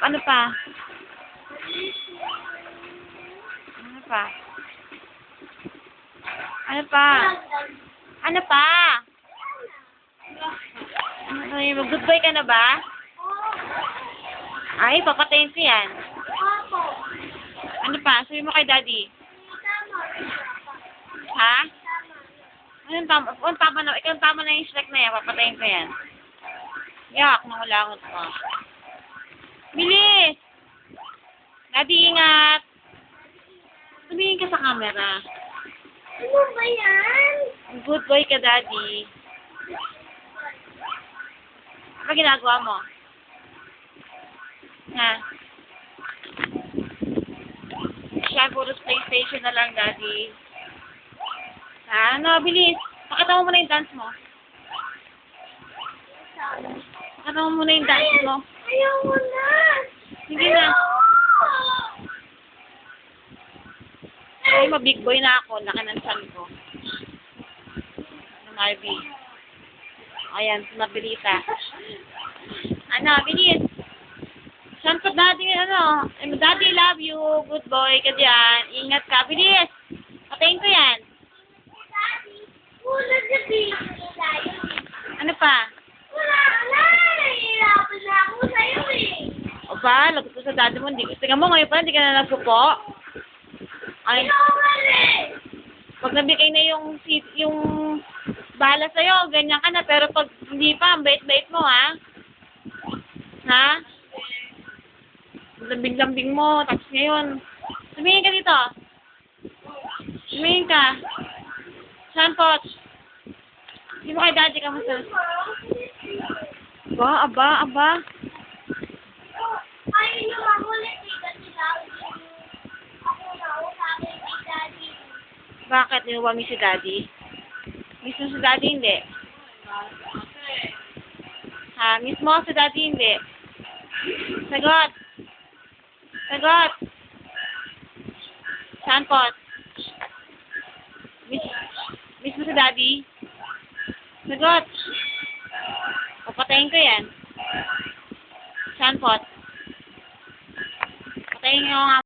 Ano pa? Ano pa? Ano pa? Ano pa? Ay, mag-goodbye ka na ba? Ay, papatayin ko yan. Ano pa? Sabi mo kay daddy. Ha? Anong tama? Anong tama na? Ikaw tama na yung strike na yan. Papatayin ko yan. Yak, nangulangot pa. Bilis! Daddy, ingat! Tumingin ka sa camera. Ano ba yan? Good boy ka, daddy. Ano ginagawa mo? Ha? Siya, puro PlayStation na lang, daddy. Ha? Ano, bilis. Pakita mo muna yung dance mo. Pakita mo muna yung dance mo. Ayaw mo na. Sige na. Ay, mabig boy na ako. Laki ng tiyan ko. Ano, Marvy? Ayan, nabilita. Ano, bilis. Siyempre, daddy, daddy, love you. Good boy ka dyan. Ingat ka. Bilis. Patayin ko yan. Wala na Ano pa? Wala na. Nahihirapan na ako sa'yo eh. O ba, lagot ko sa daddy mo. Tingnan mo ngayon pa, hindi ka na nagpupo. Ay, pag nabigay na yung bala sa'yo, ganyan ka na. Pero pag hindi pa, ang bait-bait mo, ha? Ha? Lambing-lambing mo. Tapos ngayon, tumingin ka dito. Tumingin ka. Sampot. Hindi mo kay daddy, kamusta? Aba. Ay, yung ako kasi ako na ako sabi ni daddy. Bakit niluwa mo si daddy? Miss mo si daddy, hindi? Ha? Miss mo si daddy, hindi? Sagot. Sagot. Sampot. Miss mo si daddy? Sagot. Papatayin ko yan. Sampot. Patayin ko nga